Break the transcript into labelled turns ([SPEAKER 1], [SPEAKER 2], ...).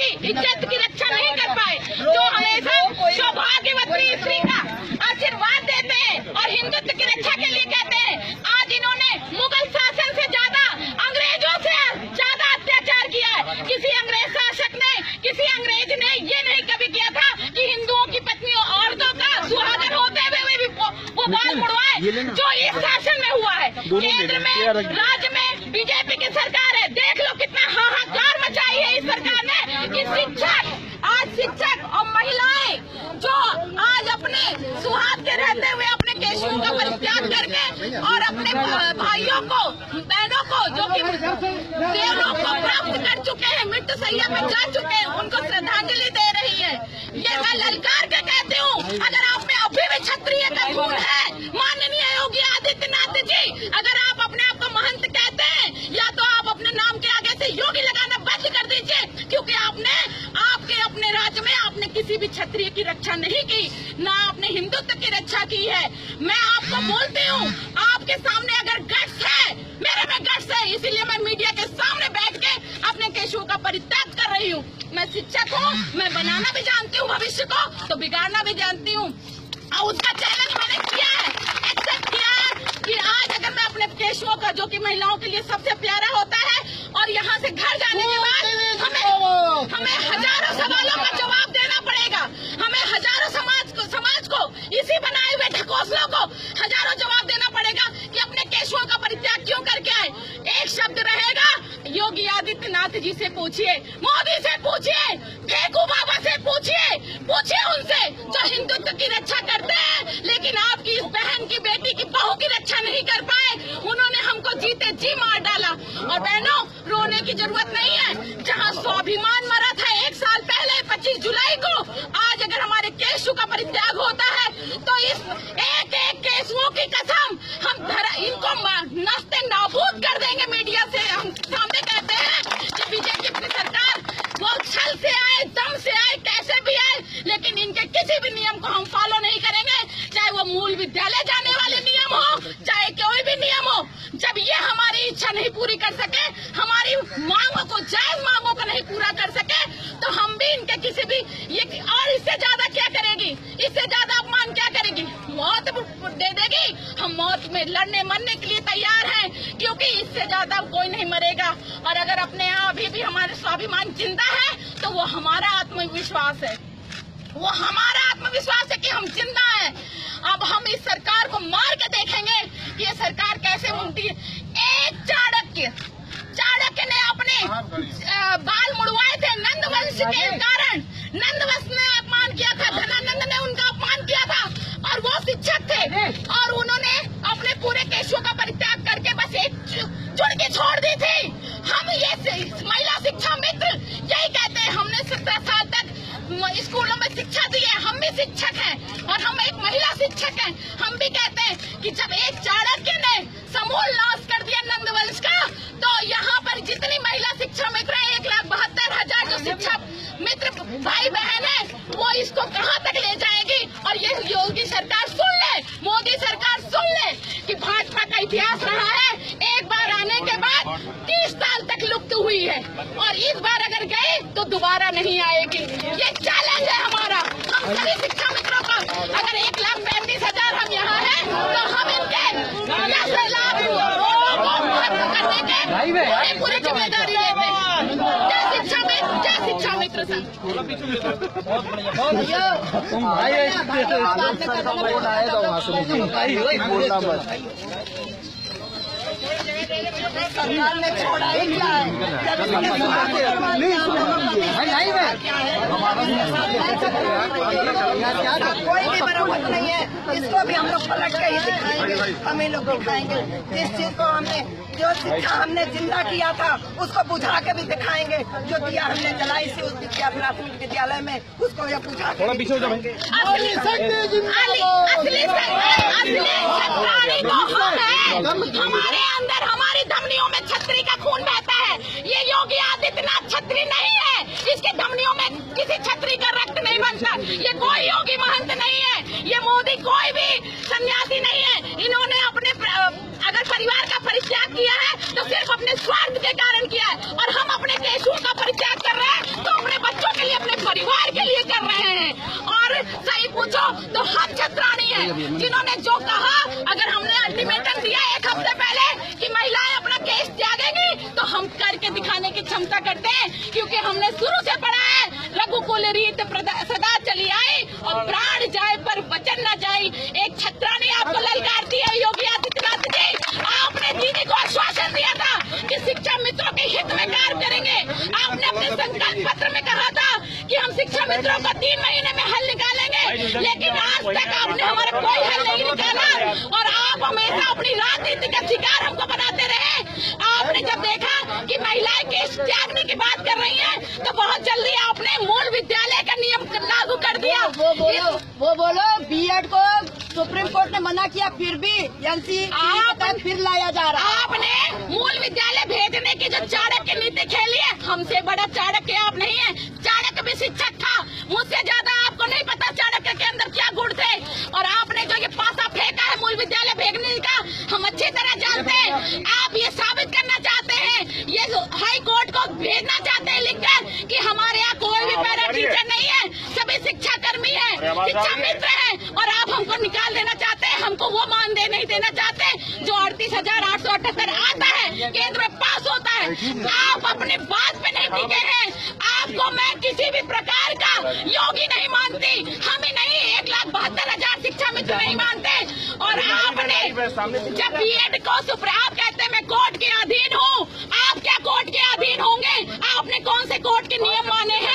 [SPEAKER 1] इज्जत की रक्षा नहीं कर पाए, जो हमेशा सौभाग्यवती स्त्री का आशीर्वाद देते हैं और हिंदुत्व की रक्षा के लिए कहते हैं। आज इन्होंने मुगल शासन से ज्यादा, अंग्रेजों से ज्यादा अत्याचार किया है। किसी अंग्रेज शासक ने, किसी अंग्रेज ने ये नहीं कभी किया था कि हिंदुओं की पत्नियों, औरतों का सुहागन होते हुए भी वो बाल मुड़वाए, जो इस शासन में हुआ है। केंद्र में, राज्य में बीजेपी की सरकार है। देख लो कितना हाहाकार मचाई है इस सरकार ने कि शिक्षक और महिलाएं जो आज अपने सुहाग के रहते हुए अपने केशों का परित्याग करके और अपने भाइयों को, बहनों को जो कि देवलोक को प्राप्त कर चुके हैं, मृत्यु सैया पे जा चुके हैं, उनको श्रद्धांजलि दे रही है। ये मैं ललकार के कहती हूँ, अगर आप में अभी भी क्षत्रिय का खून है, माननीय योगी आदित्यनाथ जी, अगर आप अपने आप को महंत कहते हैं, या तो आप अपने नाम के आगे से योगी लगाना बंद कर दीजिए, क्योंकि आपने अपने राज्य में आपने किसी भी क्षत्रिय की रक्षा नहीं की, ना आपने हिंदुत्व की रक्षा की है। मैं आपको बोलती हूँ, आपके सामने अगर गट्स है, मेरे में गट्स है, इसीलिए मैं मीडिया के सामने बैठ के अपने केशों का परित्याग कर रही हूँ। मैं शिक्षक हूँ, मैं बनाना भी जानती हूँ भविष्य को, तो बिगाड़ना भी जानती हूँ। और उसका चैलेंज मैंने किया है, एक्सेप्ट किया है कि आज अगर मैं अपने केशों का, जो कि महिलाओं के लिए सबसे प्यारा होता है, और यहाँ से घर जाने के बाद हमें हजारों सवालों का जवाब देना पड़ेगा। हमें हजारों समाज को इसी बनाए हुए ढकोसलों को हजारों जवाब देना पड़ेगा कि अपने केशों का परित्याग क्यों करके आए। एक शब्द रहेगा, योगी आदित्यनाथ जी से पूछिए, मोदी से पूछिए, फेकू बाबा से पूछिए उनसे जो हिंदुत्व की रक्षा करते हैं, लेकिन आपकी इस बहन की, बेटी की, बहू की रक्षा नहीं कर पाए। उन्होंने हमको जीते जी मार डाला। और बहनों, रोने की जरूरत नहीं है। जहाँ स्वाभिमान मरा था 1 साल पहले 25 जुलाई को, आज अगर हमारे केशों का परित्याग होता है तो इस एक केशुओं की कसम हम इनको नस्ते नाबूद कर देंगे। मीडिया से हम सामने कहते हैं कि बीजेपी की सरकार वो छल से आए, दम से आए, कैसे भी आए, लेकिन इनके किसी भी नियम को हम फॉलो नहीं करेंगे, चाहे वो मूल विद्यालय जाने वाले नियम हो, चाहे कोई भी नियम हो। जब ये हमारी इच्छा नहीं पूरी कर सके, हमारी मांगों को, जायज मांगों को नहीं पूरा कर सके, तो हम भी इनके किसी भी ये, और इससे ज्यादा क्या करेगी, इससे ज्यादा अपमान क्या करेगी, मौत दे देगी। हम मौत में लड़ने मरने के लिए तैयार हैं, क्योंकि इससे ज्यादा कोई नहीं मरेगा। और अगर अपने यहाँ अभी भी हमारा स्वाभिमान जिंदा है, तो वो हमारा आत्मविश्वास है, वो हमारा आत्मविश्वास है कि हम जिंदा हैं। अब हम इस सरकार को मार के देखेंगे कि ये सरकार कैसे उल्टी है। एक चाणक्य ने अपने बाल मुड़वाए थे नंदवंश के कारण। नंदवंश ने अपमान किया था, धनानंद ने उनका अपमान किया था, और वो शिक्षक थे, और उन्होंने अपने पूरे केशों का परित्याग करके बस एक जुड़ के छोड़ दी थी। हम ये महिला शिक्षा मित्र यही कहते हैं, हमने 17 साल तक स्कूलों में शिक्षा दी है, हम भी शिक्षक हैं और हम एक महिला शिक्षक हैं। हम भी कहते हैं कि जब एक चाणक्य ने समूल नाश कर दिया नंदवंश का, तो यहाँ पर जितनी महिला शिक्षा मित्र है, 1,72,000 जो शिक्षा मित्र भाई बहन है, वो इसको कहाँ तक ले जाएगी। और ये योगी सरकार सुन ले, मोदी सरकार सुन ले कि भाजपा का इतिहास रहा है, एक बार आने के बाद 30 साल तक लुप्त हुई है, और इस बार अगर गए तो दोबारा नहीं आएगी। ये चैलेंज है हमारा, हम सभी शिक्षा मित्रों का। अगर 1,35,000 हम यहाँ हैं, तो हम इनके 10 लाख लोगों को खत्म करने के पूरी जिम्मेदारी लेते हैं। जय शिक्षा मित्र संघ।
[SPEAKER 2] सरकार ने छोड़ा ही क्या है, कोई भी मरम्मत नहीं है। इसको भी हम लोग पलट के ही दिखाएंगे, हम ही लोग दिखाएंगे। जिस चीज को हमने, जो शिक्षा हमने जिंदा किया था, उसको बुझा के भी दिखाएंगे। जो दिया हमने जलाई से उस प्राथमिक विद्यालय में, उसको ये बुझा के दिखाएंगे। हमारे अंदर, हमारी धमनियों में छतरी का खून बहता है। ये योगी आदित्यनाथ छतरी नहीं है, इसकी धमनियों में किसी छतरी का रक्त नहीं बनता। ये कोई योगी महंत नहीं है, ये मोदी कोई भी सन्यासी नहीं है। इन्होंने अपने अगर परिवार का परित्याग किया है तो सिर्फ अपने स्वार्थ के कारण किया है, और हम अपने केशों का परित्याग कर रहे हैं तो अपने तो हम छत्राणी हैं, जिन्होंने जो कहा। अगर हमने अल्टीमेटम दिया 1 हफ्ते पहले कि महिलाएं अपना केस त्यागेंगी, तो हम करके दिखाने की क्षमता करते हैं, क्योंकि हमने शुरू से पढ़ा है रघुकुल रीत सदा चली आई और प्राण जाए पर वचन न जाए। एक छत्राणी आपको ललकारती है योगी आदित्यनाथ जी। आपने दीदी को आश्वासन दिया था कि शिक्षा मित्रों के हित में कार्य करेंगे। आपने अपने संकल्प पत्र में कहा था कि हम शिक्षा मित्रों का 3 महीने में हल निकालेंगे, लेकिन आज तक आपने हमारा कोई हल नहीं निकाला और आप हमेशा अपनी राजनीति का शिकार हमको बनाते रहे। आपने जब देखा कि महिलाएं केस त्यागने की बात कर रही हैं, तो बहुत जल्दी आपने मूल विद्यालय का नियम लागू कर दिया।
[SPEAKER 3] वो बोलो बीएड को सुप्रीम कोर्ट ने मना किया, फिर भी एनसीईआरटी फिर लाया जा रहा है।
[SPEAKER 2] आपने मूल विद्यालय भेजने की जो चाणक्य नीति खेली है, हमसे बड़ा चाणक्य आप नहीं है। चाणक्य भी शिक्षक था, मुझसे ज्यादा आपको नहीं पता चाणक्य के अंदर क्या गुण थे। और आपने जो ये पासा फेंका है मूल विद्यालय भेजने का, हम अच्छी तरह जानते हैं। आप ये साबित करना चाहते हैं, ये हाई कोर्ट को भेजना चाहते हैं लिखकर कि हमारे यहाँ कोई भी पैरा टीचर नहीं है, सभी शिक्षा कर्मी है, शिक्षा मित्र है, और आप हमको निकाल देना चाहते हैं। हमको वो मानदेय नहीं देना चाहते जो 38,878 आता है, केंद्र में पास होता है। आप अपने बात पे नहीं टिके हैं। आपको मैं किसी भी प्रकार का योगी नहीं मानती, हम ही नहीं 1,72,000 शिक्षा मित्र नहीं मानते। और आपने जब बीएड को आप कहते हैं मैं कोर्ट के अधीन हूँ, आप क्या कोर्ट के अधीन होंगे? आपने कौन से कोर्ट के नियम माने हैं?